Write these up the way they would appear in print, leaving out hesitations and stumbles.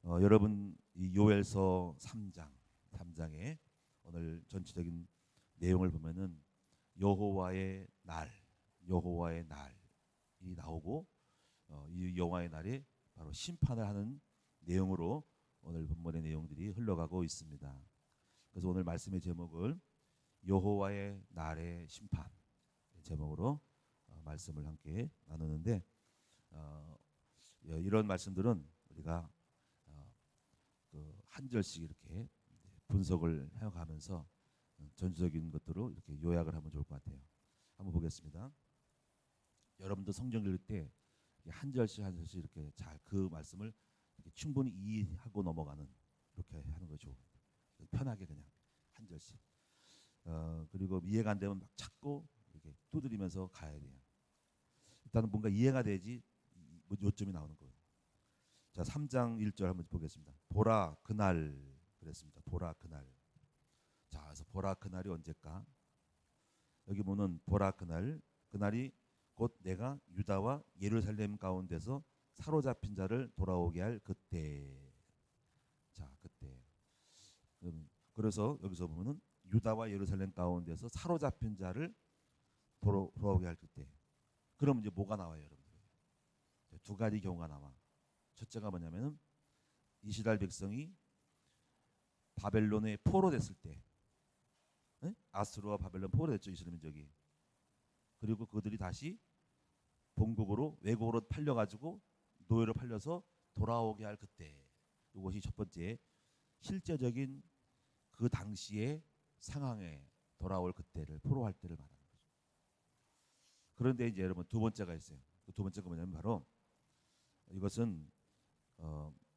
여러분 이 요엘서 3장에 오늘 전체적인 내용을 보면은 여호와의 날이 나오고 이 여호와의 날에 바로 심판을 하는 내용으로 오늘 본문의 내용들이 흘러가고 있습니다. 그래서 오늘 말씀의 제목을 여호와의 날의 심판 제목으로 말씀을 함께 나누는데 이런 말씀들은 우리가 한 절씩 이렇게 분석을 해가면서 전체적인 것들로 이렇게 요약을 하면 좋을 것 같아요. 한번 보겠습니다. 여러분도 성경 읽을 때 한 절씩 이렇게 잘 그 말씀을 이렇게 충분히 이해하고 넘어가는 이렇게 하는 거죠. 편하게 그냥 한 절씩. 그리고 이해가 안 되면 막 찾고 이렇게 두드리면서 가야 돼요. 일단은 뭔가 이해가 돼야지 요점이 나오는 거예요. 자, 3장 1절 한번 보겠습니다. 보라 그날 그랬습니다. 보라 그날. 자, 그래서 보라 그날이 언제일까? 여기 보면 보라 그날이 곧 내가 유다와 예루살렘 가운데서 사로잡힌 자를 돌아오게 할 그때. 자, 그때. 그래서 여기서 보면은 유다와 예루살렘 가운데서 사로잡힌 자를 돌아오게 할 그때. 그럼 이제 뭐가 나와요, 여러분들? 두 가지 경우가 나와. 첫째가 뭐냐면은 이스라엘 백성이 바벨론에 포로됐을 때, 아수르와 바벨론 포로됐죠, 이스라엘 민족이. 그리고 그들이 다시 본국으로 외국으로 팔려가지고 노예로 팔려서 돌아오게 할 그때. 이것이 첫 번째 실제적인 그 당시의 상황에 돌아올 그때를 포로할 때를 말하는 거죠. 그런데 이제 여러분 두 번째가 있어요. 그 두 번째가 뭐냐면 바로 이것은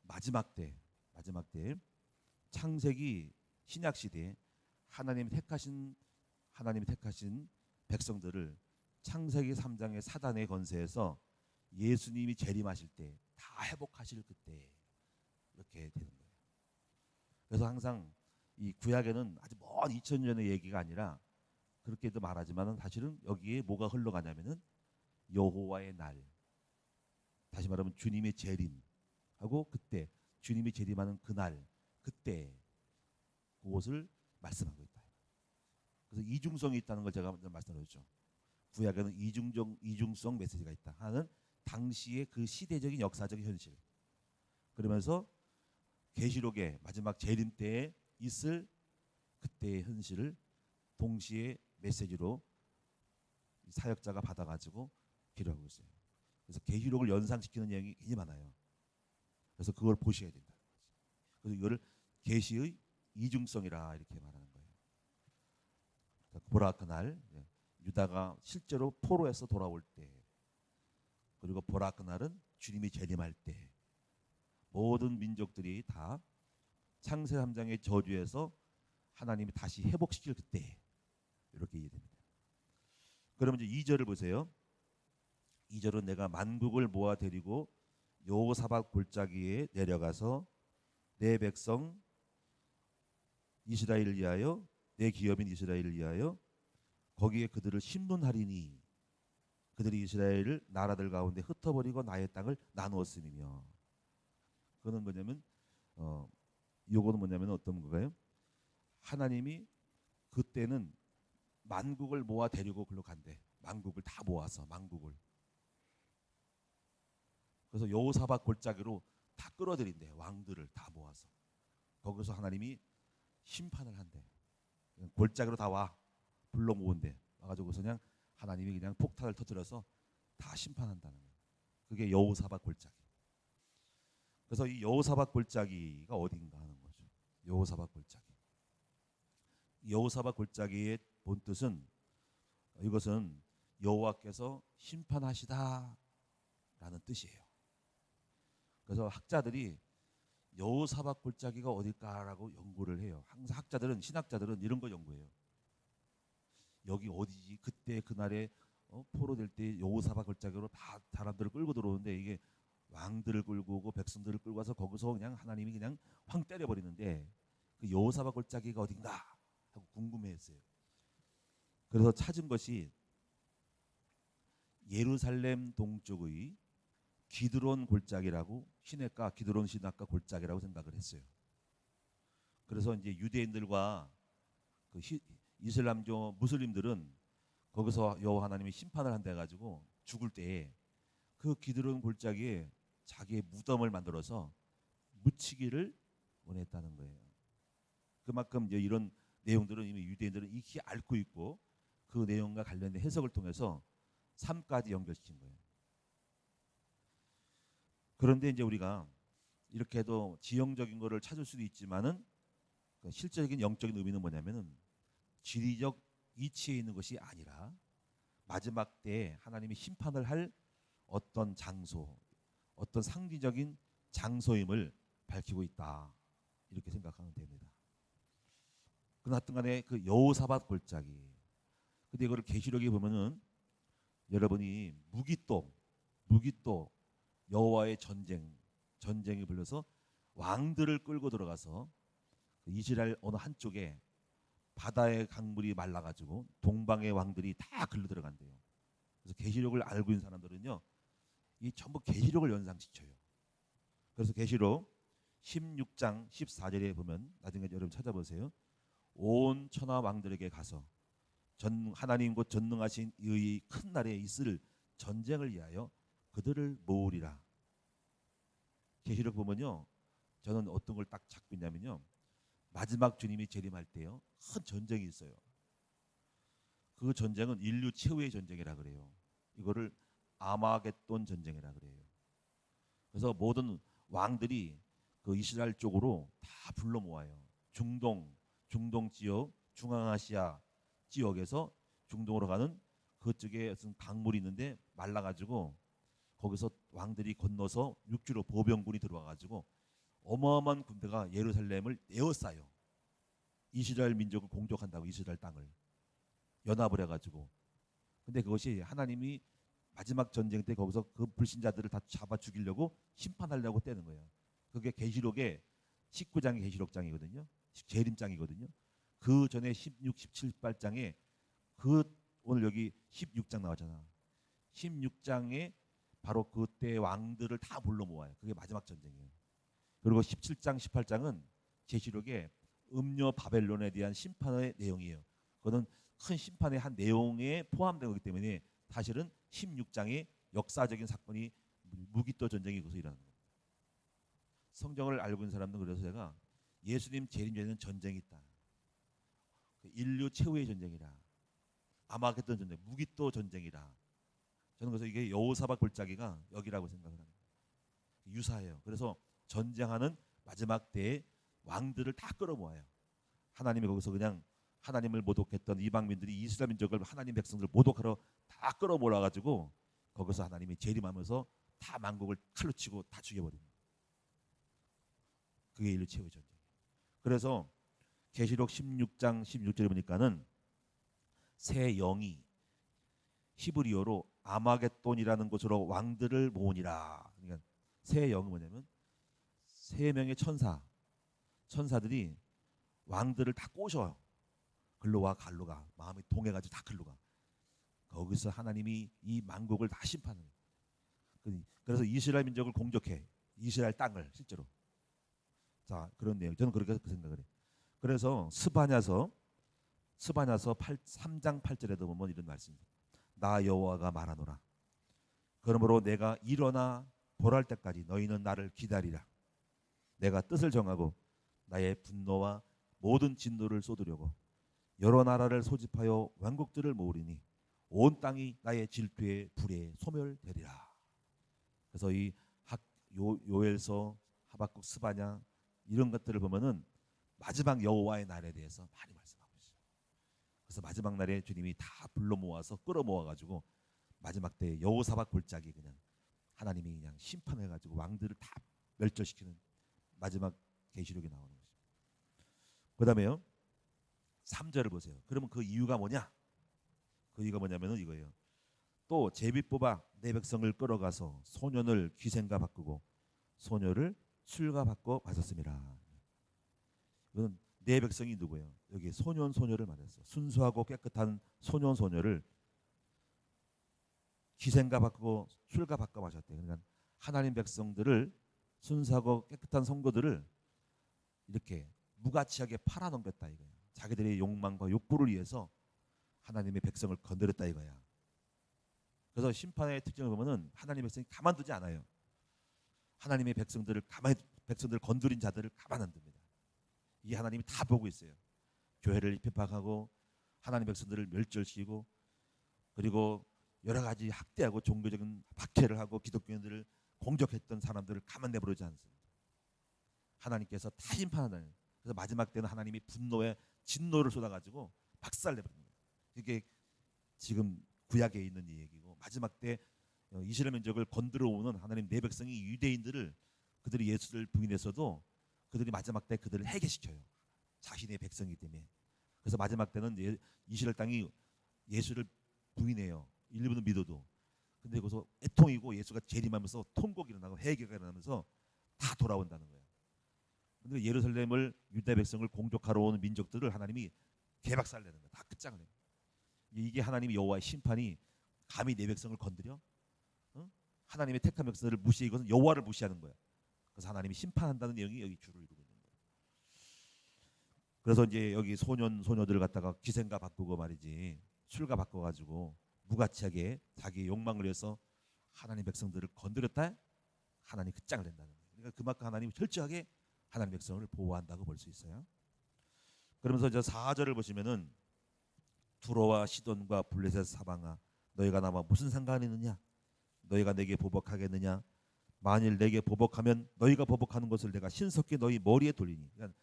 마지막 때 창세기 신약 시대에 하나님이 택하신 백성들을 창세기 3장의 사단의 권세에서 예수님이 재림하실 때 다 회복하실 그때 이렇게 되는 거예요. 그래서 항상 이 구약에는 아주 먼 2000년의 얘기가 아니라 그렇게도 말하지만은 사실은 여기에 뭐가 흘러가냐면은 여호와의 날, 다시 말하면 주님의 재림하고 그때 주님이 재림하는 그날 그때 그것을 말씀하고 있다. 그래서 이중성이 있다는 걸 제가 먼저 말씀드렸죠. 구약에는 이중성 메시지가 있다 하는 당시의 그 시대적인 역사적인 현실. 그러면서 계시록의 마지막 재림 때에 있을 그때의 현실을 동시에 메시지로 사역자가 받아가지고 기록하고 있어요. 그래서 계시록을 연상시키는 내용이 굉장히 많아요. 그래서 그걸 보셔야 된다. 그래서 이거를 계시의 이중성이라 이렇게 말하는 거예요. 보라 그날 유다가 실제로 포로에서 돌아올 때, 그리고 보라 그날은 주님이 재림할 때, 모든 민족들이 다 창세 3장의 저주에서 하나님이 다시 회복시킬 그때 이렇게 이해됩니다. 그러면 이제 2절을 보세요. 2절은 내가 만국을 모아 데리고 여호사밧 골짜기에 내려가서 내 백성 이스라엘을 위하여 내 기업인 이스라엘을 위하여 거기에 그들을 심문하리니 그들이 이스라엘을 나라들 가운데 흩어버리고 나의 땅을 나누었음이며. 그거는 뭐냐면 요거는 뭐냐면 어떤 건가요? 하나님이 그때는 만국을 모아 데리고 글로 간대. 만국을 다 모아서 만국을. 그래서 여호사밧 골짜기로 다 끌어들인대. 왕들을 다 모아서. 거기서 하나님이 심판을 한대. 골짜기로 다 와. 불러 모은대. 와가지고 그냥 하나님이 그냥 폭탄을 터뜨려서 다 심판한다는 거예요. 그게 여호사밧 골짜기. 그래서 이 여호사밧 골짜기가 어딘가 하는 거죠. 여호사밧 골짜기. 여호사밧 골짜기의 본 뜻은 이것은 여호와께서 심판하시다라는 뜻이에요. 그래서 학자들이 여호사밧 골짜기가 어딜까라고 연구를 해요. 항상 신학자들은 이런 거 연구해요. 여기 어디지? 그때 그날에 포로될 때 여호사밧 골짜기로 다 사람들을 끌고 들어오는데 이게 왕들을 끌고 오고 백성들을 끌고 와서 거기서 그냥 하나님이 그냥 황 때려버리는데 그 여호사밧 골짜기가 어딘가 하고 궁금해했어요. 그래서 찾은 것이 예루살렘 동쪽의 기드론 골짜기라고 시내가 기드론 시내가 골짜기라고 생각을 했어요. 그래서 이제 유대인들과 그 이슬람교 무슬림들은 거기서 여호와 하나님이 심판을 한다 가지고 죽을 때에 그 기드론 골짜기에 자기의 무덤을 만들어서 묻히기를 원했다는 거예요. 그만큼 이제 이런 내용들은 이미 유대인들은 익히 앓고 있고 그 내용과 관련된 해석을 통해서 삶까지 연결시킨 거예요. 그런데 이제 우리가 이렇게 해도 지형적인 거를 찾을 수도 있지만은 실제적인 영적인 의미는 뭐냐면은 지리적 이치에 있는 것이 아니라 마지막 때에 하나님이 심판을 할 어떤 장소, 어떤 상징적인 장소임을 밝히고 있다. 이렇게 생각하면 됩니다. 그러나 하여튼 간에 그 여호사밧 골짜기. 근데 이거를 계시록에 보면은 여러분이 무기또 여호와의 전쟁이 불려서 왕들을 끌고 들어가서 이스라엘 어느 한쪽에 바다의 강물이 말라가지고 동방의 왕들이 다 글로 들어간대요. 그래서 계시록을 알고 있는 사람들은요, 이 전부 계시록을 연상시켜요. 그래서 계시록 16장 14절에 보면 나중에 여러분 찾아보세요. 온 천하 왕들에게 가서 하나님 곧 전능하신 이 큰 날에 있을 전쟁을 위하여 그들을 모으리라. 계시록 보면요, 저는 어떤 걸 딱 찾고 있냐면요, 마지막 주님이 재림할 때요, 큰 전쟁이 있어요. 그 전쟁은 인류 최후의 전쟁이라 그래요. 이거를 아마겟돈 전쟁이라 그래요. 그래서 모든 왕들이 그 이스라엘 쪽으로 다 불러 모아요. 중동 지역, 중앙아시아 지역에서 중동으로 가는 그쪽에 무슨 강물이 있는데 말라가지고 거기서 왕들이 건너서 육지로 보병군이 들어와가지고 어마어마한 군대가 예루살렘을 에워싸요. 이스라엘 민족을 공격한다고 이스라엘 땅을 연합을 해가지고. 근데 그것이 하나님이 마지막 전쟁 때 거기서 그 불신자들을 다 잡아 죽이려고 심판하려고 떼는 거예요. 그게 계시록의 19장의 계시록장이거든요. 재림장이거든요. 그 전에 16, 17, 18장에 그 오늘 여기 16장 나왔잖아. 16장에 바로 그때 왕들을 다 불러 모아요. 그게 마지막 전쟁이에요. 그리고 17장, 18장은 계시록의 음녀 바벨론에 대한 심판의 내용이에요. 그거는 큰 심판의 한 내용에 포함된 거기 때문에 사실은 16장의 역사적인 사건이 무기또 전쟁이 거기서 일어나는 겁니다. 성경을 알고 있는 사람들은 그래서 제가 예수님 재림 전에는 전쟁이 있다. 인류 최후의 전쟁이라. 아마겟돈 전쟁, 무기또 전쟁이라. 저는 그래서 이게 여호사밧 골짜기가 여기라고 생각을 합니다. 유사해요. 그래서 전쟁하는 마지막 때에 왕들을 다 끌어모아요. 하나님이 거기서 그냥 하나님을 모독했던 이방민들이 이스라엘 민족을 하나님 백성들을 모독하러 다 끌어모아가지고 거기서 하나님이 재림하면서 다 만국을 칼로 치고 다 죽여버립니다. 그게 인류 최후의 전쟁이에요. 그래서 계시록 16장 16절에 보니까는 새 영이 히브리어로 아마겟돈이라는 곳으로 왕들을 모으니라. 그러니까 새 영은 뭐냐면 세 명의 천사들이 왕들을 다 꼬셔요. 글로와 갈로가 마음이 동해가지고 다 글로가. 거기서 하나님이 이 만국을 다 심판을. 그래서 이스라엘 민족을 공격해. 이스라엘 땅을 실제로. 자, 그런 내용. 저는 그렇게 생각을 해요. 그래서 스바냐서 3장 8절에도 보면 이런 말씀입니다. 나 여호와가 말하노라. 그러므로 내가 일어나 벌할 때까지 너희는 나를 기다리라. 내가 뜻을 정하고 나의 분노와 모든 진노를 쏟으려고 여러 나라를 소집하여 왕국들을 모으리니 온 땅이 나의 질투의 불에 소멸되리라. 그래서 이 요엘서, 하박국, 스바냐 이런 것들을 보면은 마지막 여호와의 날에 대해서 많이 말씀하고 있어요. 그래서 마지막 날에 주님이 다 불러 모아서 끌어 모아가지고 마지막 때 여호사밧 골짜기 그냥 하나님이 그냥 심판해가지고 왕들을 다 멸절시키는 마지막 계시록이 나오는 것입니다. 그다음에요 3절을 보세요. 그러면 그 이유가 뭐냐? 그 이유가 뭐냐면은 이거예요. 또 제비 뽑아 내 백성을 끌어가서 소년을 기생가 바꾸고 소녀를 술가 바꿔 마셨습니다. 이건 내 백성이 누구예요? 여기 소년 소녀를 말했어. 순수하고 깨끗한 소년 소녀를 기생가 바꾸고 술가 바꿔 마셨대. 그러니까 하나님 백성들을 순수하고 깨끗한 성도들을 이렇게 무가치하게 팔아넘겼다 이거야. 자기들의 욕망과 욕구를 위해서 하나님의 백성을 건드렸다 이거야. 그래서 심판의 특징을 보면은 하나님의 백성이 가만두지 않아요. 하나님의 백성들을 건드린 자들을 가만 안 둡니다. 이게 하나님이 다 보고 있어요. 교회를 핍박하고 하나님 백성들을 멸절시키고 그리고 여러 가지 학대하고 종교적인 박해를 하고 기독교인들을 공격했던 사람들을 가만 내버리지 않습니다. 하나님께서 다 심판하는. 그래서 마지막 때는 하나님이 분노에 진노를 쏟아가지고 박살내버립니다. 이게 지금 구약에 있는 이 얘기고 마지막 때 이스라엘 민족을 건드려 오는 하나님 내 백성이 유대인들을 그들이 예수를 부인했어도 그들이 마지막 때 그들을 해계시켜요. 자신의 백성이기 때문에. 그래서 마지막 때는 이스라엘 땅이 예수를 부인해요. 일부는 믿어도. 근데 거기서 애통이고 예수가 재림하면서 통곡이 일어나고 회개가 일어나면서 다 돌아온다는 거예요. 근데 예루살렘을 유대 백성을 공격하러 오는 민족들을 하나님이 개박살내는 거예요. 다 끝장을 내요. 이게 하나님의 여호와의 심판이 감히 내 백성을 건드려? 하나님의 택한 백성들을 무시해. 이것은 여호와를 무시하는 거야. 그래서 하나님이 심판한다는 내용이 여기 주를 이루고 있는 거예요. 그래서 이제 여기 소녀들을 갖다가 기생가 바꾸고 말이지 술가 바꿔가지고 무가치하게 자기의 욕망을 위해서 하나님 백성들을 건드렸다. 하나님 끝장을 낸다는 거예요. 그러니까 그만큼 하나님이 철저하게 하나님 백성을 보호한다고 볼 수 있어요. 그러면서 이제 4절을 보시면은 두로와 시돈과 블레셋 사방아 너희가 나와 무슨 상관이 있느냐? 너희가 내게 보복하겠느냐? 만일 내게 보복하면 너희가 보복하는 것을 내가 신속히 너희 머리에 돌리니. 그러니까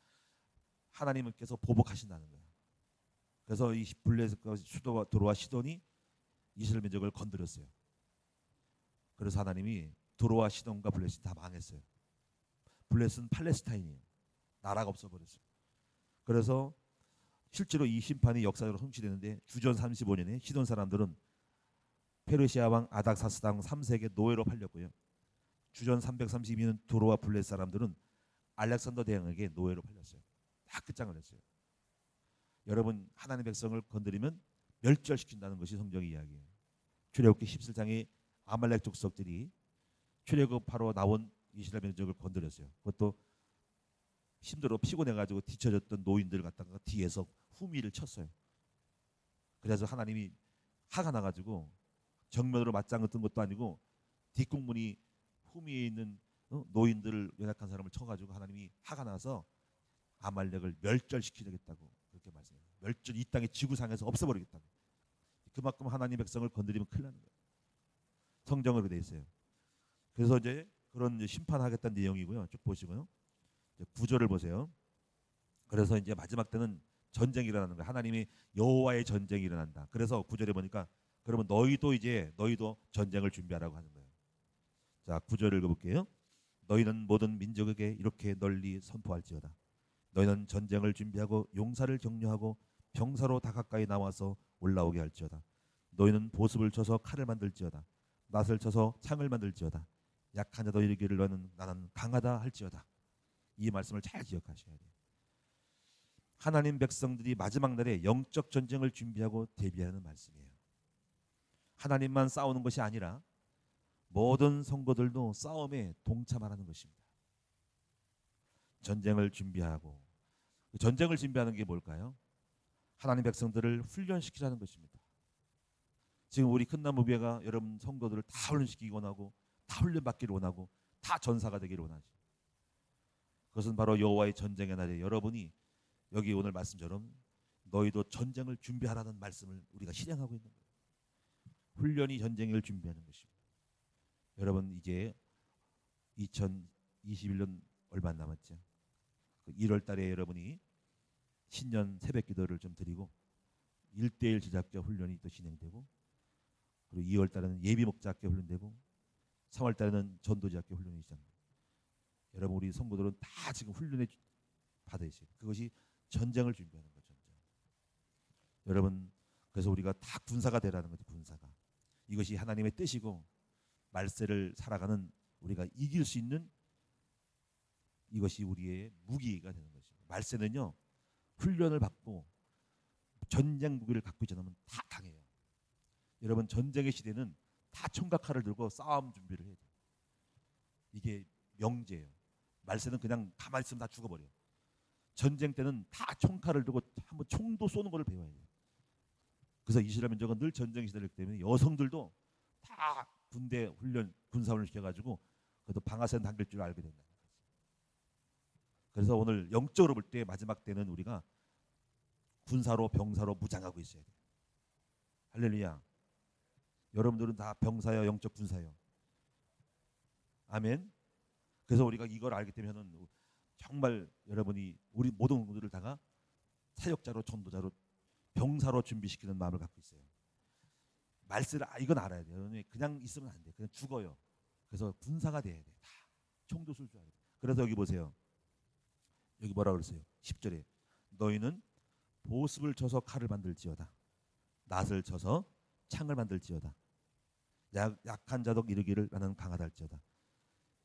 하나님께서 보복하신다는 거예요. 그래서 이 블레셋과 두로와 시돈이 이스라엘 민족을 건드렸어요. 그래서 하나님이 두로와 시돈과 블레셋이 다 망했어요. 블레셋은 팔레스타인이에요. 나라가 없어버렸어요. 그래서 실제로 이 심판이 역사적으로 성취되는데 주전 35년에 시돈 사람들은 페르시아 왕 아닥사스당 3세에게 노예로 팔렸고요. 주전 332년 두로와 블레셋 사람들은 알렉산더 대왕에게 노예로 팔렸어요. 다 끝장을 냈어요. 여러분 하나님 백성을 건드리면 멸절시킨다는 것이 성경의 이야기예요. 출애굽기 17장에 아말렉 족속들이 출애굽하러 나온 이스라엘 민족을 건드렸어요. 그것도 힘들어 피곤해가지고 뒤처졌던 노인들을 갖다가 뒤에서 후미를 쳤어요. 그래서 하나님이 화가 나가지고 정면으로 맞장을 뜬 것도 아니고 뒷공문이 후미에 있는 노인들을 연약한 사람을 쳐가지고 하나님이 화가 나서 아말렉을 멸절시키겠다고 그렇게 말씀해요. 멸절 이 땅의 지구상에서 없애버리겠다고. 그만큼 하나님 백성을 건드리면 큰일 나는 거예요. 성경으로 되어 있어요. 그래서 이제 그런 심판하겠다는 내용이고요. 쭉 보시고요. 9절을 보세요. 그래서 이제 마지막 때는 전쟁이 일어나는 거예요. 하나님이 여호와의 전쟁이 일어난다. 그래서 9절에 보니까 그러면 너희도 전쟁을 준비하라고 하는 거예요. 자, 9절을 읽어볼게요. 너희는 모든 민족에게 이렇게 널리 선포할지어다. 너희는 전쟁을 준비하고 용사를 격려하고 병사로 다 가까이 나와서 올라오게 할지어다. 너희는 보습을 쳐서 칼을 만들지어다. 낫을 쳐서 창을 만들지어다. 약한 자도 이르기를 나는 강하다 할지어다. 이 말씀을 잘 기억하셔야 돼요. 하나님 백성들이 마지막 날에 영적 전쟁을 준비하고 대비하는 말씀이에요. 하나님만 싸우는 것이 아니라 모든 성도들도 싸움에 동참하라는 것입니다. 전쟁을 준비하고 전쟁을 준비하는 게 뭘까요? 하나님 백성들을 훈련시키라는 것입니다. 지금 우리 큰나무교회가 여러분 성도들을 다 훈련시키기 원하고 다 훈련받기를 원하고 다 전사가 되기를 원하죠. 그것은 바로 여호와의 전쟁의 날에 여러분이 여기 오늘 말씀처럼 너희도 전쟁을 준비하라는 말씀을 우리가 실행하고 있는 거예요. 훈련이 전쟁을 준비하는 것입니다. 여러분 이제 2021년 얼마 안 남았죠. 1월 달에 여러분이 신년 새벽 기도를 좀 드리고 1:1 제작자 훈련이 또 진행되고 그리고 2월 달에는 예비 목자학교 훈련되고 3월 달에는 전도자학교 훈련이 시작합니다. 여러분 우리 성도들은 다 지금 훈련에 받아야 있어요. 그것이 전쟁을 준비하는 거죠. 여러분 그래서 우리가 다 군사가 되라는 거죠. 군사가. 이것이 하나님의 뜻이고 말세를 살아가는 우리가 이길 수 있는 이것이 우리의 무기가 되는 것입니다. 말세는요. 훈련을 받고 전쟁 무기를 갖고 있지 않으면 다 당해요. 여러분 전쟁의 시대는 다 총각칼을 들고 싸움 준비를 해야 돼요. 이게 명제예요. 말세는 그냥 가만히 있으면 다 죽어버려요. 전쟁 때는 다 총칼을 들고 한번 총도 쏘는 걸 배워야 돼요. 그래서 이스라엘 민족은 늘 전쟁 시대이기 때문에 여성들도 다 군대 훈련, 군사훈련 시켜가지고 그래도 방아쇠는 당길 줄 알게 된다. 그래서 오늘 영적으로 볼 때 마지막 때는 우리가 군사로 병사로 무장하고 있어야 돼요. 할렐루야. 여러분들은 다 병사요, 영적 군사요. 아멘. 그래서 우리가 이걸 알기 때문에는 정말 여러분이 우리 모든 분들을 다가 사역자로, 전도자로, 병사로 준비시키는 마음을 갖고 있어요. 말세를 이건 알아야 돼요. 그냥 있으면 안 돼. 그냥 죽어요. 그래서 군사가 돼야 돼. 다 총도 쏠 줄 알아야 돼. 그래서 여기 보세요. 여기 뭐라 그랬어요? 10절에 너희는 보습을 쳐서 칼을 만들지어다. 낫을 쳐서 창을 만들지어다. 약한 자독 이르기를 나는 강하다 할지어다.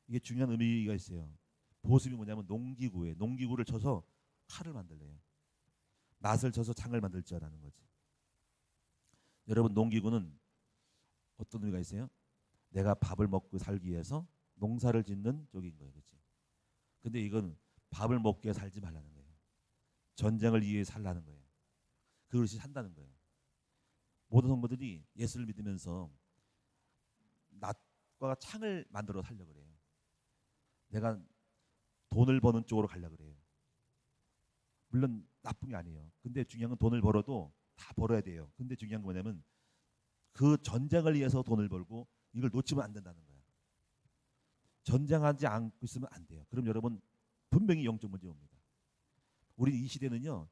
이게 중요한 의미가 있어요. 보습이 뭐냐면 농기구에 농기구를 쳐서 칼을 만들래요. 낫을 쳐서 창을 만들지어라는 거지. 여러분 농기구는 어떤 의미가 있어요? 내가 밥을 먹고 살기 위해서 농사를 짓는 쪽인 거예요. 그렇지? 근데 이건 밥을 먹기 위해 살지 말라는 거예요. 전쟁을 위해 살라는 거예요. 그것이 산다는 거예요. 모든 성도들이 예수를 믿으면서 낫과 창을 만들어 살려고 그래요. 내가 돈을 버는 쪽으로 가려고 그래요. 물론 나쁜 게 아니에요. 근데 중요한 건 돈을 벌어도 다 벌어야 돼요. 근데 중요한 건 뭐냐면 그 전쟁을 위해서 돈을 벌고 이걸 놓치면 안 된다는 거야. 전쟁하지 않고 있으면 안 돼요. 그럼 여러분 분명히 영적 문제 옵니다. 우리 이 시대는요.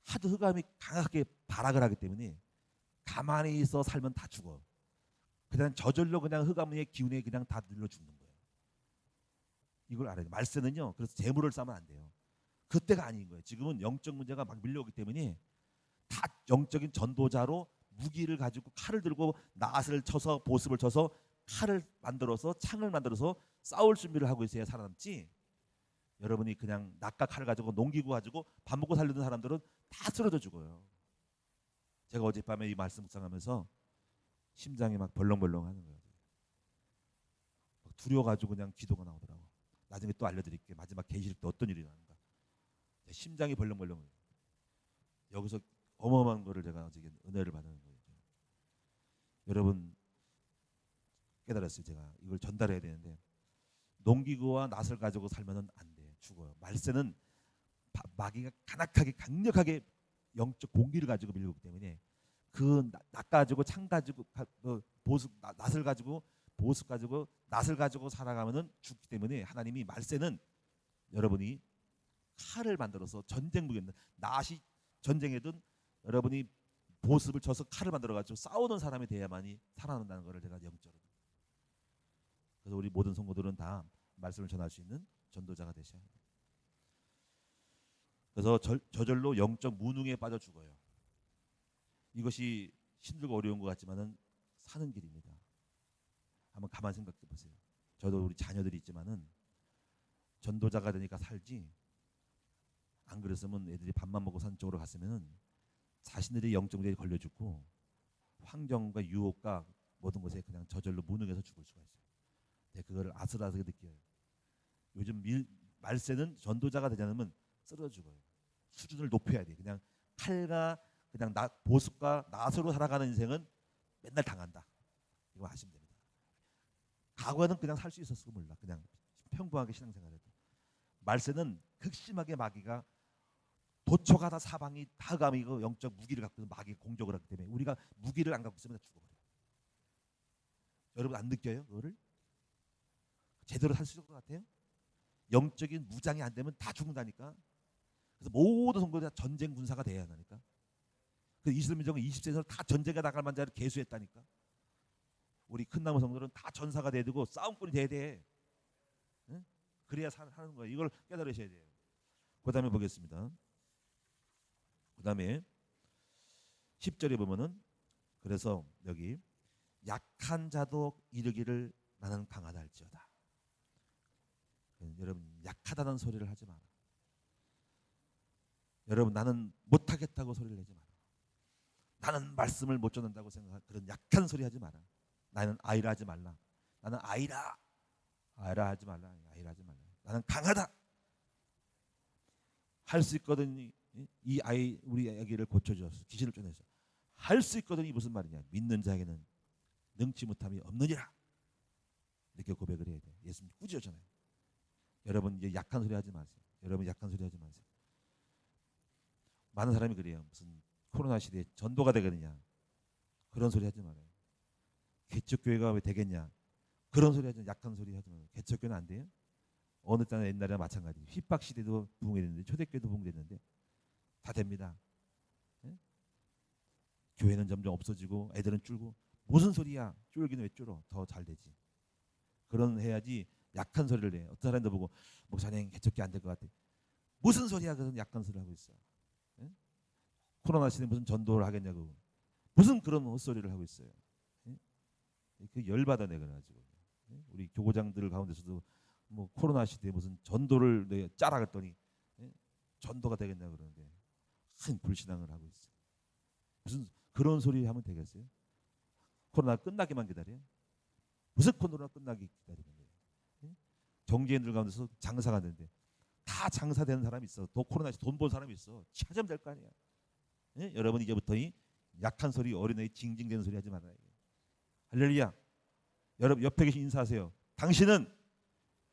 하도 흑암이 강하게 발악을 하기 때문에 가만히 있어 살면 다 죽어. 그냥 저절로 그냥 흑암의 기운에 그냥 다 눌러 죽는 거예요. 이걸 알아야 돼요. 말세는요. 그래서 재물을 쌓으면 안 돼요. 그때가 아닌 거예요. 지금은 영적 문제가 막 밀려오기 때문에 다 영적인 전도자로 무기를 가지고 칼을 들고 낫을 쳐서 보습을 쳐서 칼을 만들어서 창을 만들어서 싸울 준비를 하고 있어야 살아남지. 여러분이 그냥 낫과 칼을 가지고 농기구 가지고 밥 먹고 살려는 사람들은 다 쓰러져 죽어요. 제가 어젯밤에 이 말씀 묵상하면서 심장이 막 벌렁벌렁 하는 거예요. 막 두려워가지고 그냥 기도가 나오더라고. 나중에 또 알려드릴게요. 마지막 계시록 때 어떤 일이 나는가. 심장이 벌렁벌렁. 여기서 어마어마한 거를 제가 어제 은혜를 받는 거예요. 여러분 깨달았어요. 제가 이걸 전달해야 되는데 농기구와 낫을 가지고 살면은 안 돼. 죽어요. 말세는 마귀가 간악하게 강력하게 영적 공기를 가지고 밀기 때문에 그 낫 가지고 창 가지고 보습 낫을 가지고 보습 가지고 낫을 가지고 살아가면은 죽기 때문에 하나님이 말세는 여러분이 칼을 만들어서 전쟁 무기는 낫이 전쟁에든 여러분이 보습을 쳐서 칼을 만들어 가지고 싸우는 사람이 돼야만이 살아난다는 것을 제가 영적으로. 그래서 우리 모든 성도들은 다 말씀을 전할 수 있는 전도자가 되셔야 해요. 그래서 저절로 영적 무능에 빠져 죽어요. 이것이 힘들고 어려운 것 같지만은 사는 길입니다. 한번 가만 생각해 보세요. 저도 우리 자녀들이 있지만은 전도자가 되니까 살지. 안 그랬으면 애들이 밥만 먹고 사는 쪽으로 갔으면은 자신들이 영적 문제에 걸려 죽고 환경과 유혹과 모든 것에 그냥 저절로 무능해서 죽을 수가 있어요. 네, 그거를 아슬아슬하게 느껴요. 요즘 말세는 전도자가 되지 않으면 쓰러져 죽어요. 수준을 높여야 돼. 그냥 칼과 그냥 보습과 낫으로 살아가는 인생은 맨날 당한다. 이거 아시면 됩니다. 과거에는 그냥 살 수 있었을 몰라. 그냥 평범하게 신앙생활해도. 말세는 극심하게 마귀가 도처가다 사방이 다감이고 영적 무기를 갖고 있는 마귀가 공격을 하기 때문에 우리가 무기를 안 갖고 있으면 죽어버려요. 여러분 안 느껴요? 그거를? 제대로 살 수 있을 것 같아요? 영적인 무장이 안 되면 다 죽는다니까. 그래서 모든 성도들이 다 전쟁 군사가 돼야 하니까. 그래서 이스라엘 민족은 20세에서 다 전쟁에 나갈 만자를 계수했다니까. 우리 큰 나무 성도들은 다 전사가 돼야 되고 싸움꾼이 돼야 돼. 응? 그래야 사는 거예요. 이걸 깨달으셔야 돼요. 그 다음에 보겠습니다. 그 다음에 10절에 보면은 그래서 여기 약한 자도 이르기를 나는 강하다 할지어다. 여러분 약하다는 소리를 하지 마라. 여러분 나는 못하겠다고 소리를 내지 마라. 나는 말씀을 못 전한다고 생각한 그런 약한 소리 하지 마라. 나는 아이라 하지 말라. 나는 아이라. 아이라 하지 말라. 아이라 하지 말라. 나는 강하다. 할 수 있거든. 이 아이 우리 아기를 고쳐줘서 귀신을 쫓아내서 할 수 있거든이 무슨 말이냐? 믿는 자에게는 능치 못함이 없느니라. 이렇게 고백을 해야 돼. 예수님 꾸짖었잖아요. 여러분 이제 약한 소리 하지 마세요. 여러분 약한 소리 하지 마세요. 많은 사람이 그래요. 무슨 코로나 시대에 전도가 되겠느냐? 그런 소리 하지 말아요. 개척교회가 왜 되겠냐? 그런 소리 하지, 약한 소리 하지 말아요. 개척교회는 안 돼요? 어느 때나 옛날이나 마찬가지. 핍박 시대도 부흥했는데 초대교회도 부흥됐는데 다 됩니다. 네? 교회는 점점 없어지고 애들은 줄고 무슨 소리야? 쫄기는 왜 쫄어? 더 잘 되지. 그런 해야지. 약한 소리를 해. 어떤 사람도 보고 목사님 개척교회 안 될 것 같아. 무슨 소리야? 그런 약한 소리를 하고 있어. 네? 코로나 시대에 무슨 전도를 하겠냐고. 무슨 그런 헛소리를 하고 있어요. 네? 그 열받아 내가 가지고. 네? 우리 교고장들 가운데서도 뭐 코로나 시대에 무슨 전도를 짜라 그랬더니 전도가 되겠냐 그러는데 큰 불신앙을 하고 있어. 무슨 그런 소리 하면 되겠어요? 코로나 끝나기만 기다려? 무슨 코로나 끝나기 기다리는 거예요? 정치인들 가운데서 장사가 되는데 다 장사되는 사람이 있어. 또 코로나 시대 돈 번 사람이 있어. 찾으면 될 거 아니야. 여러분 이제부터 이 약한 소리 어린애 징징대는 소리 하지 말아요. 할렐루야. 여러분 옆에 계신 인사하세요. 당신은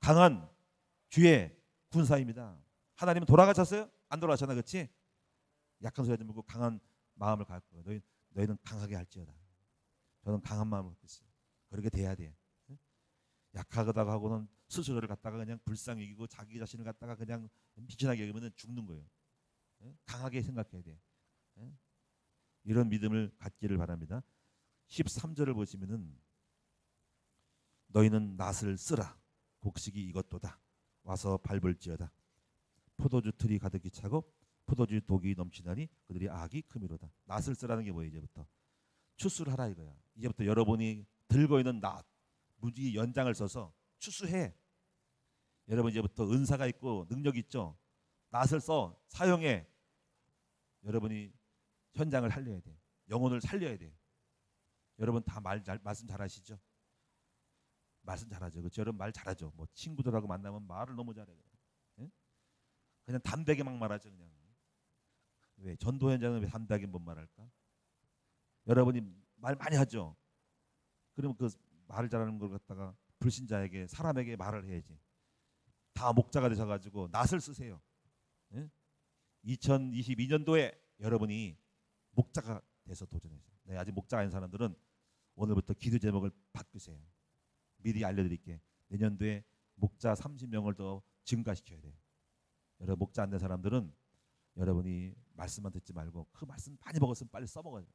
강한 주의 군사입니다. 하나님은 돌아가셨어요? 안 돌아가셨나 그렇지? 약한 소리 하지 말고 강한 마음을 갖고 너희는 강하게 할지어다. 저는 강한 마음을 갖고 있어요. 그렇게 돼야 돼. 약하다고 하고는 스스로를 갖다가 그냥 불쌍히 여기고 자기 자신을 갖다가 그냥 미친하게 여기면 죽는 거예요. 강하게 생각해야 돼. 이런 믿음을 갖기를 바랍니다. 13절을 보시면은 너희는 낫을 쓰라. 곡식이 이것도다. 와서 밟을지어다. 포도주 틀이 가득히 차고 포도주 독이 넘치나니 그들이 악이 크미로다. 낫을 쓰라는 게 뭐예요? 이제부터 추수를 하라 이거야. 이제부터 여러분이 들고 있는 낫 무지 연장을 써서 추수해. 여러분 이제부터 은사가 있고 능력이 있죠. 낫을 써 사용해. 여러분이 현장을 살려야 돼. 영혼을 살려야 돼. 여러분 다 말씀 잘하시죠? 말씀 잘하죠. 그렇죠? 여러분 말 잘하죠. 뭐 친구들하고 만나면 말을 너무 잘해요. 그냥 담백에 막 말하죠. 그냥 왜 전도 현장은 왜 담백에 못 말할까? 여러분이 말 많이 하죠. 그러면 그 말을 잘하는 걸 갖다가 불신자에게 사람에게 말을 해야지. 다 목자가 되셔가지고 낫을 쓰세요. 2022년도에 여러분이 목자가 돼서 도전하세요. 네, 아직 목자가 아닌 사람들은 오늘부터 기도 제목을 바꾸세요. 미리 알려드릴게. 내년도에 목자 30명을 더 증가시켜야 돼요. 여러분 목자 안 된 사람들은 여러분이 말씀만 듣지 말고 그 말씀 많이 먹었으면 빨리 써먹어요.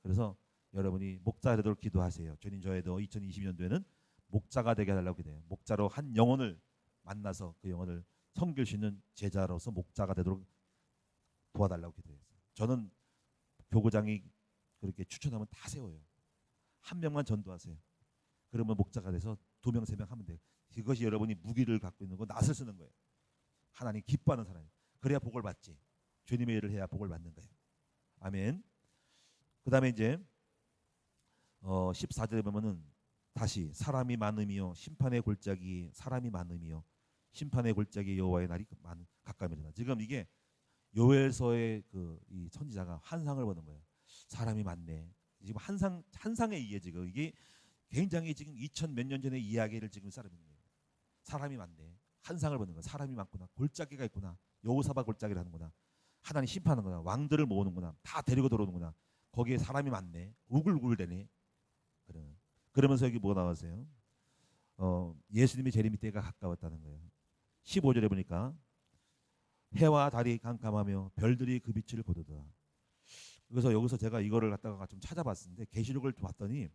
그래서 여러분이 목자 되도록 기도하세요. 주님 저희도 2020년도에는 목자가 되게 해달라고 기도해요. 목자로 한 영혼을 만나서 그 영혼을 섬길 수 있는 제자로서 목자가 되도록 도와달라고 기도해요. 저는 교구장이 그렇게 추천하면 다 세워요. 한 명만 전도하세요. 그러면 목자가 돼서 2명, 3명 하면 돼요. 그것이 여러분이 무기를 갖고 있는 거 낫을 쓰는 거예요. 하나님 기뻐하는 사람이에요. 그래야 복을 받지. 주님의 일을 해야 복을 받는 거예요. 아멘. 그 다음에 이제 14절에 보면은 다시 사람이 많음이요 심판의 골짜기 사람이 많음이요 심판의 골짜기 여호와의 날이 가까이니라. 지금 이게 요엘서의 이 선지자가 환상을 보는 거예요. 사람이 많네. 지금 한상에 의해 지금 이게 굉장히 지금 2000 몇 년 전의 이야기를 지금 사람이 있는 거예요. 사람이 많네. 한상을 보는 거야. 사람이 많구나. 골짜기가 있구나. 여호사밧 골짜기를 하는구나. 하나님 심판하는구나. 왕들을 모으는구나. 다 데리고 들어오는구나. 거기에 사람이 많네. 우글우글대네. 그러면서 여기 뭐가 나왔어요? 예수님의 재림의 때가 가까웠다는 거예요. 15절에 보니까 해와 달이 캄캄하며 별들이 그 빛을 거두더라. 그래서 여기서 제가 이거를 갖다가 좀 찾아봤는데 계시록을 봤더니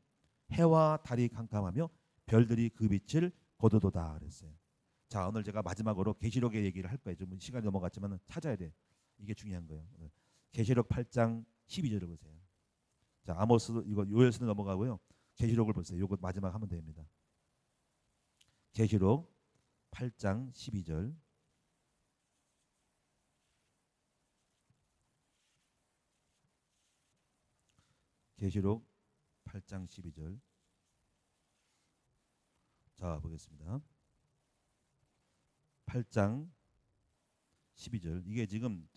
해와 달이 캄캄하며 별들이 그 빛을 거두도다 그랬어요. 자 오늘 제가 마지막으로 계시록의 얘기를 할 거예요. 좀 시간이 넘어갔지만 찾아야 돼. 이게 중요한 거예요. 계시록 8장 12절을 보세요. 자 아모스 이거 요엘서는 넘어가고요. 계시록을 보세요. 이거 마지막 하면 됩니다. 계시록 8장 12절. 계시록 8장 12절. 자, 보겠습니다. 8장 12절. 이게 지금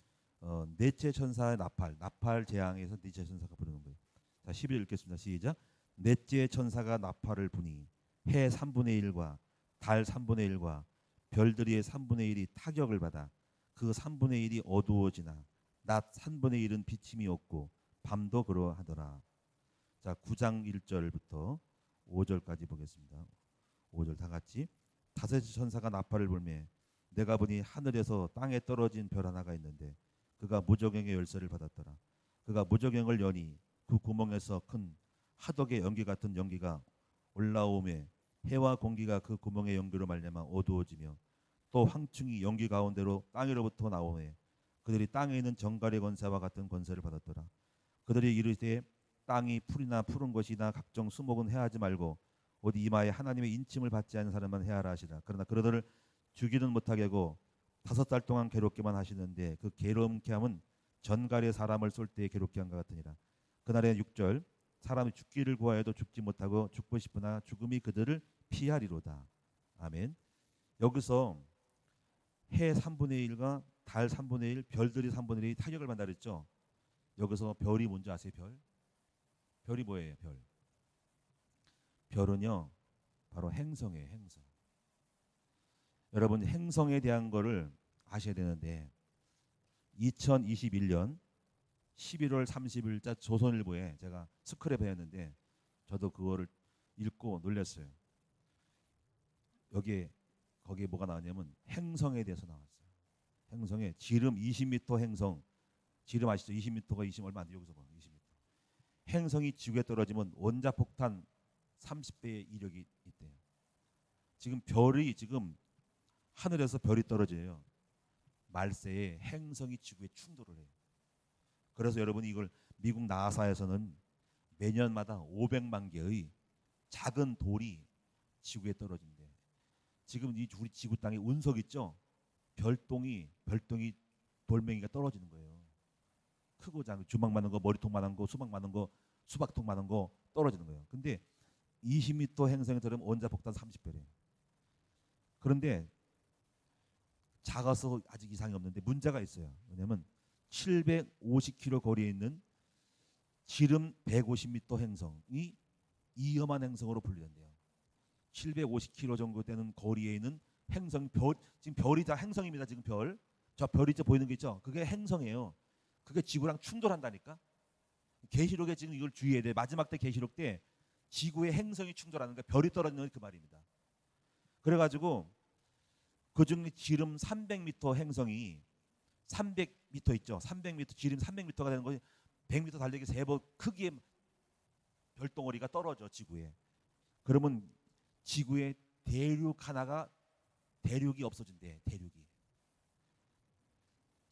넷째 천사의 나팔 재앙에서 넷째 천사가 부르는 거예요. 자, 12절 읽겠습니다. 시작. 넷째 천사가 나팔을 부니 해 3분의 1과 달 3분의 1과 별들의 3분의 1이 타격을 받아 그 3분의 1이 어두워지나 낮 3분의 1은 비침이 없고 밤도 그러하더라. 자, 9장 1절부터 5절까지 보겠습니다. 5절 다 같이. 다섯째 천사가 나팔을 불매 내가 보니 하늘에서 땅에 떨어진 별 하나가 있는데 그가 무저갱의 열쇠를 받았더라. 그가 무저갱을 여니 그 구멍에서 큰 하덕의 연기 같은 연기가 올라오매 해와 공기가 그 구멍의 연기로 말미암아 어두워지며 또 황충이 연기 가운데로 땅으로부터 나오매 그들이 땅에 있는 정갈의 권세와 같은 권세를 받았더라. 그들이 이르되 땅이 풀이나 푸른 것이나 각종 수목은 해하지 말고 어디 이마에 하나님의 인침을 받지 않은 사람만 해하라 하시라. 그러나 그들을 죽이는 못하게 하고 5달 동안 괴롭게만 하시는데 그 괴로움케 함은 전갈의 사람을 쏠 때에 괴롭게 한 것 같으니라. 그날의 6절 사람이 죽기를 구하여도 죽지 못하고 죽고 싶으나 죽음이 그들을 피하리로다. 아멘. 여기서 해 3분의 1과 달 3분의 1, 별들이 3분의 1이 타격을 받는다 그랬죠. 여기서 별이 뭔지 아세요? 별이 뭐예요? 별은요 바로 행성이에요. 행성. 여러분 행성에 대한 거를 아셔야 되는데 2021년 11월 30일자 조선일보에 제가 스크랩 했는데 저도 그거를 읽고 놀랐어요. 거기에 뭐가 나왔냐면 행성에 대해서 나왔어요. 행성에 지름 20m 행성. 지름 아시죠? 20m가 20 얼마 안 돼. 여기서 봐. 20m. 행성이 지구에 떨어지면 원자폭탄 30배의 이력이 있대요. 지금 하늘에서 별이 떨어져요. 말세에 행성이 지구에 충돌을 해요. 그래서 여러분이 이걸 미국 나사에서는 매년마다 500만 개의 작은 돌이 지구에 떨어진대. 지금 우리 지구 땅에 운석 있죠? 별똥이 돌멩이가 떨어지는 거예요. 크고 작은 주먹만한 거, 머리통만한 거, 수박만한 거, 수박통만한 거 떨어지는 거예요. 근데 20m 행성에 들으면 원자폭탄 30배래요. 그런데 작아서 아직 이상이 없는데 문제가 있어요. 왜냐하면 750km 거리에 있는 지름 150m 행성이 위험한 행성으로 분류된대요. 750km 정도 되는 거리에 있는 행성, 지금 별이 다 행성입니다. 지금 저 별이 보이는 게 있죠. 그게 행성이에요. 그게 지구랑 충돌한다니까. 계시록에 지금 이걸 주의해야 돼. 마지막 때 계시록 때 지구의 행성이 충돌하는 거 별이 떨어지는 그 말입니다. 그래가지고 그중 지름 300m 행성이 300m 있죠. 300m 지름 300m가 되는 것이 100m 달리기 3번 크기의 별덩어리가 떨어져 지구에. 그러면 지구의 대륙이 없어진대. 대륙이.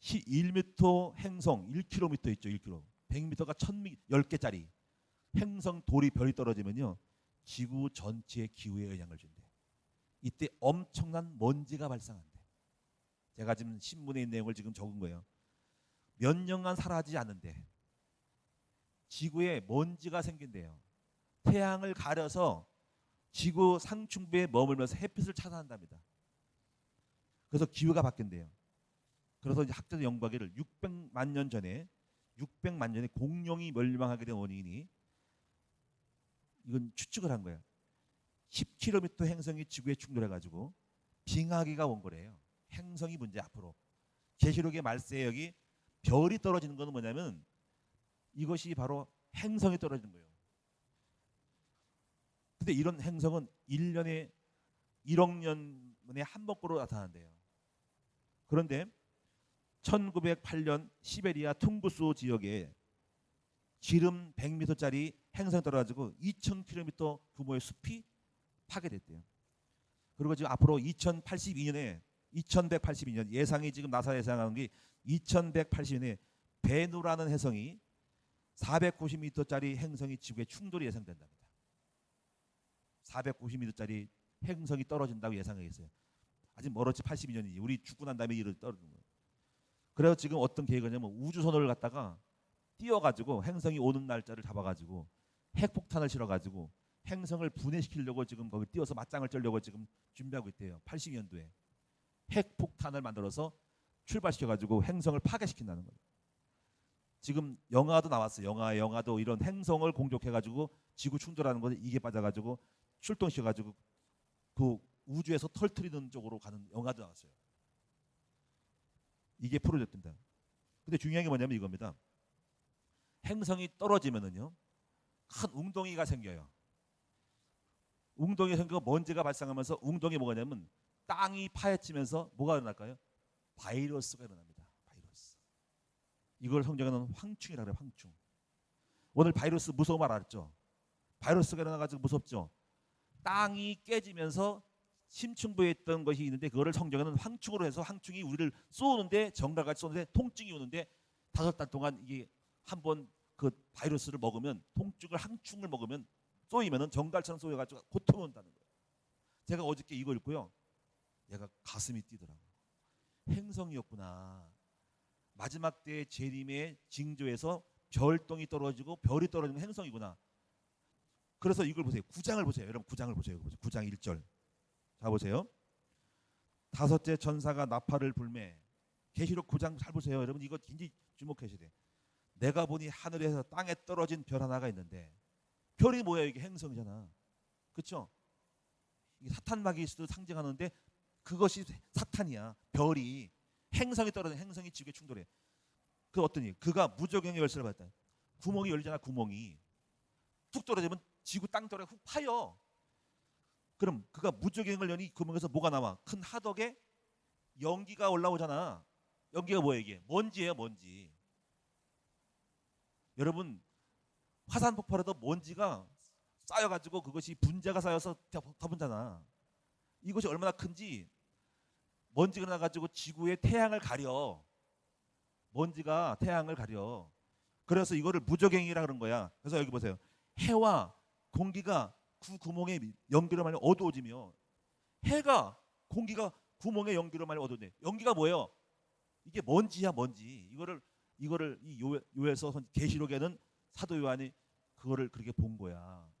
1m 행성 1km 있죠. 1km. 100m가 10개짜리 행성 돌이 별이 떨어지면요. 지구 전체의 기후에 영향을 준대. 이때 엄청난 먼지가 발생한대. 제가 지금 신문에 있는 내용을 지금 적은 거예요. 몇 년간 사라지지 않는데 지구에 먼지가 생긴대요. 태양을 가려서 지구 상층부에 머물면서 햇빛을 차단한답니다. 그래서 기후가 바뀐대요. 그래서 이제 학자들 연구하기를 600만 년 전에 공룡이 멸망하게 된 원인이 이건 추측을 한 거예요. 10km 행성이 지구에 충돌해가지고 빙하기가 온 거래요. 행성이 문제 앞으로. 계시록의 말세에 여기 별이 떨어지는 것은 뭐냐면 이것이 바로 행성이 떨어지는 거예요. 근데 이런 행성은 1년에 1억 년 만에 한 번꼴로 나타난대요. 그런데 1908년 시베리아 퉁구스 지역에 지름 100m짜리 행성이 떨어가지고 2000km 규모의 숲이 파괴됐대요. 그리고 지금 앞으로 2182년 예상이 지금 나사 예상하는 게 2180년에 베누라는 해성이 490m짜리 행성이 지구에 충돌이 예상된답니다. 490m짜리 행성이 떨어진다고 예상하겠어요. 아직 멀었지. 82년이지. 우리 죽고 난 다음에 이를 떨어지는 거예요. 그래서 지금 어떤 계획이냐면 우주선을 갖다가 띄워가지고 행성이 오는 날짜를 잡아가지고 핵폭탄을 실어가지고 행성을 분해시키려고 지금 거기 띄워서 맞짱을 쩌려고 지금 준비하고 있대요. 80년도에 핵폭탄을 만들어서 출발시켜가지고 행성을 파괴시킨다는 거예요. 지금 영화도 나왔어요. 영화도 이런 행성을 공격해가지고 지구 충돌하는 거에 이게 빠져가지고 출동시켜가지고 그 우주에서 털트리는 쪽으로 가는 영화도 나왔어요. 이게 프로젝트입니다. 근데 중요한 게 뭐냐면 이겁니다. 행성이 떨어지면은요 큰 웅덩이가 생겨요. 웅덩이가 생기고 먼지가 발생하면서 웅덩이 뭐가 냐면 땅이 파헤치면서 뭐가 일어날까요? 바이러스가 일어납니다. 바이러스. 이걸 성경에는 황충이라고 해요. 황충. 오늘 바이러스 무서운 말 알았죠? 바이러스가 일어나가지고 무섭죠? 땅이 깨지면서 심층부에 있던 것이 있는데 그거를 성경에는 황충으로 해서 황충이 우리를 쏘는데 정갈같이 쏘는데 통증이 오는데 5달 동안 이게 한번 그 바이러스를 먹으면 통증을 황충을 먹으면 쏘이면은 정갈처럼 쏘여가지고 고통이 온다는 거예요. 제가 어저께 이거 읽고요. 얘가 가슴이 뛰더라고요. 행성이었구나. 마지막 때의 재림의 징조에서 별똥이 떨어지고 별이 떨어지는 행성이구나. 그래서 이걸 보세요. 9장을 보세요. 여러분 9장을 보세요. 9장 1절. 자 보세요. 5째 천사가 나팔을 불매. 계시록 9장 잘 보세요. 여러분 이거 굉장히 주목하셔야 돼요. 내가 보니 하늘에서 땅에 떨어진 별 하나가 있는데 별이 뭐야? 이게 행성이잖아. 그렇죠? 이게 사탄 마귀를 상징하는데 그것이 사탄이야. 별이 행성이 떨어진 행성이 지구에 충돌해. 그 어떠니? 그가 무저갱의 열쇠를 받았다. 구멍이 열리잖아. 구멍이 툭 떨어지면 지구 땅 떨어 훅 파여. 그럼 그가 무저갱을 여니 구멍에서 뭐가 나와? 큰 하덕에 연기가 올라오잖아. 연기가 뭐야 이게? 먼지예요. 먼지. 여러분 화산 폭발에도 먼지가 쌓여가지고 그것이 분자가 쌓여서 더분잖아. 이것이 얼마나 큰지 먼지가 나가지고 지구의 태양을 가려. 먼지가 태양을 가려. 그래서 이거를 무저갱이라 그런 거야. 그래서 여기 보세요. 해와 공기가 그 구멍에 연기로 말려 어두워지며 해가 공기가 구멍에 연기로 말려 어두워져. 연기가 뭐예요? 이게 먼지야 먼지. 이거를 이 요에서 계시록에는 사도 요한이 그거를 그렇게 본 거야.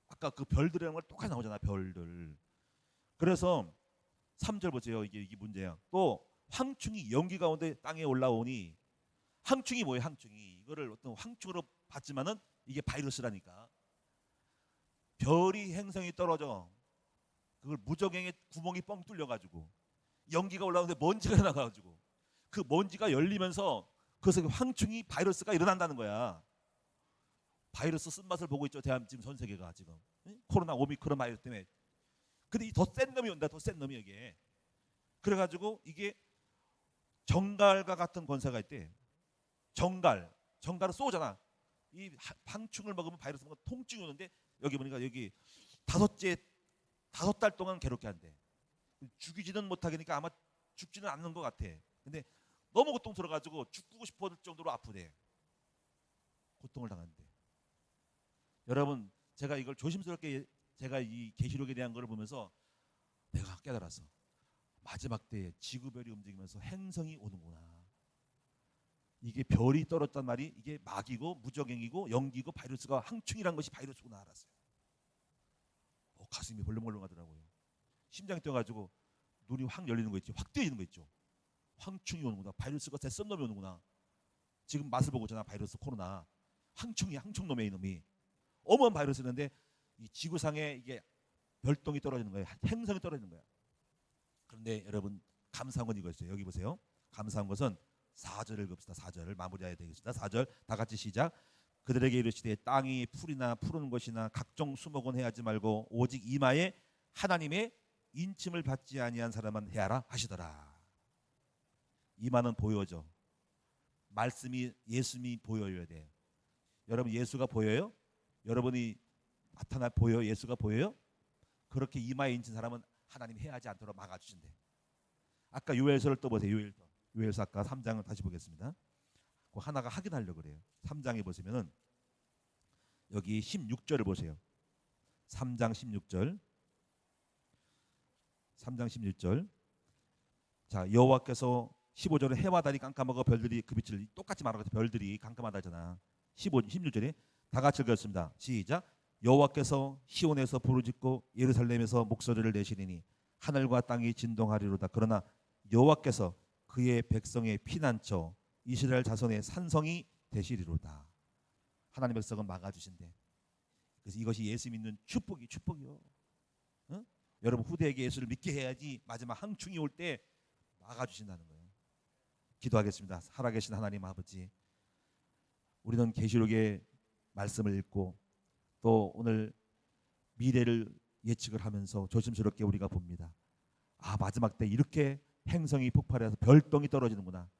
아까 그 별들이라는 걸 똑같이 나오잖아. 별들. 그래서 3절 보세요. 이게 문제야. 또 황충이 연기 가운데 땅에 올라오니 황충이 뭐예요? 황충이 이거를 어떤 황충으로 봤지만은 이게 바이러스라니까. 별이 행성이 떨어져. 그걸 무저갱에 구멍이 뻥 뚫려가지고 연기가 올라오는데 먼지가 나가가지고 그 먼지가 열리면서 그래서 황충이 바이러스가 일어난다는 거야. 바이러스 쓴맛을 보고 있죠. 지금 전 세계가 지금 코로나 오미크론 바이러스 때문에. 근데 더 센 놈이 온다. 더 센 놈이 이게. 그래가지고 이게 정갈과 같은 권세가 있대. 정갈을 쏘잖아. 이 황충을 먹으면 바이러스 먹으면 통증이 오는데 여기 보니까 여기 5달 동안 괴롭게 한대. 죽이지는 못하니까 아마 죽지는 않는 것 같아. 근데 너무 고통스러워가지고 죽고 싶을 정도로 아프대. 고통을 당한대. 여러분 제가 이걸 조심스럽게 제가 이 계시록에 대한 걸 보면서 내가 깨달았어. 마지막 때에 지구별이 움직이면서 행성이 오는구나. 이게 별이 떨어졌단 말이 이게 마귀고 무저갱이고 연기고 바이러스가 황충이란 것이 바이러스구나 알았어요. 가슴이 벌렁벌렁하더라고요. 심장이 뛰어가지고 눈이 확 열리는 거 있죠. 확 뛰어있는 거 있죠. 황충이 오는구나. 바이러스가 대선 놈이 오는구나. 지금 맛을 보고 있잖아. 바이러스 코로나. 황충놈의 이놈이. 어마어마한 바이러스인데 이 지구상에 이게 별똥이 떨어지는 거예요. 행성이 떨어지는 거야. 그런데 여러분 감사한 건 이거였어요. 여기 보세요. 감사한 것은 4절을 읽읍시다. 4절을 마무리해야 되겠습니다. 4절 다 같이 시작. 그들에게 이르시되 땅이 풀이나 푸른 것이나 각종 수목은 해하지 말고 오직 이마에 하나님의 인침을 받지 아니한 사람만 해하라 하시더라. 이마는 보여져. 말씀이 예수님이 보여야 돼. 여러분 예수가 보여요? 여러분이 나타나 보여? 예수가 보여요? 그렇게 이마에 인친 사람은 하나님이 해하지 않도록 막아주신대. 아까 요엘서를 또 보세요. 요엘서 아까 3장을 다시 보겠습니다. 그 하나가 확인하려고 그래요. 3장에 보시면은 여기 16절을 보세요. 3장 16절. 3장 16절. 자, 여호와께서 15절에 해와 달이 깜깜하고 별들이 그 빛을 똑같이 말하고 별들이 깜깜하다잖아. 16절에 다 같이 읽었습니다. 시작. 여호와께서 시온에서 부르짖고 예루살렘에서 목소리를 내시리니 하늘과 땅이 진동하리로다. 그러나 여호와께서 그의 백성의 피난처 이스라엘 자손의 산성이 되시리로다. 하나님 백성은 막아주신대. 그래서 이것이 예수 믿는 축복이요. 응? 여러분 후대에게 예수를 믿게 해야지 마지막 항충이 올 때 막아주신다는 거예요. 기도하겠습니다. 살아계신 하나님 아버지, 우리는 계시록의 말씀을 읽고 또 오늘 미래를 예측을 하면서 조심스럽게 우리가 봅니다. 아, 마지막 때 이렇게 행성이 폭발해서 별똥이 떨어지는구나.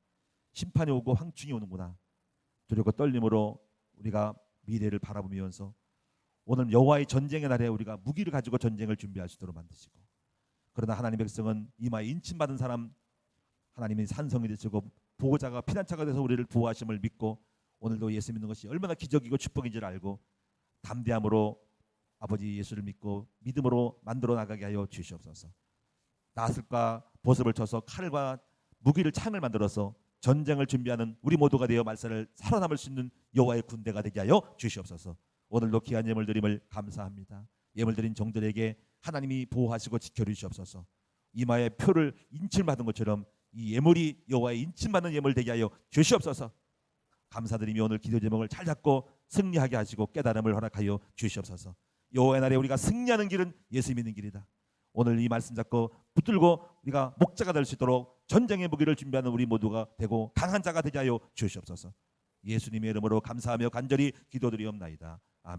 심판이 오고 황충이 오는구나. 두렵고 떨림으로 우리가 미래를 바라보면서 오늘 여호와의 전쟁의 날에 우리가 무기를 가지고 전쟁을 준비할 수 있도록 만드시고, 그러나 하나님 백성은 이마에 인침받은 사람 하나님이 산성이 되시고 보호자가 피난처가 돼서 우리를 보호하심을 믿고 오늘도 예수 믿는 것이 얼마나 기적이고 축복인지를 알고 담대함으로 아버지 예수를 믿고 믿음으로 만들어 나가게 하여 주시옵소서. 나슬과 보습을 쳐서 칼과 무기를 창을 만들어서 전쟁을 준비하는 우리 모두가 되어 말세를 살아남을 수 있는 여호와의 군대가 되게 하여 주시옵소서. 오늘도 귀한 예물 드림을 감사합니다. 예물 드린 종들에게 하나님이 보호하시고 지켜주시옵소서. 이마에 표를 인침받은 것처럼 이 예물이 여호와의 인침받는 예물 되게 하여 주시옵소서. 감사드리며 오늘 기도 제목을 잘 잡고 승리하게 하시고 깨달음을 허락하여 주시옵소서. 여호와의 날에 우리가 승리하는 길은 예수 믿는 길이다. 오늘 이 말씀 잡고 붙들고 우리가 목자가 될 수 있도록 전쟁의 무기를 준비하는 우리 모두가 되고 강한 자가 되게 하여 주시옵소서. 예수님의 이름으로 감사하며 간절히 기도드리옵나이다. 아멘.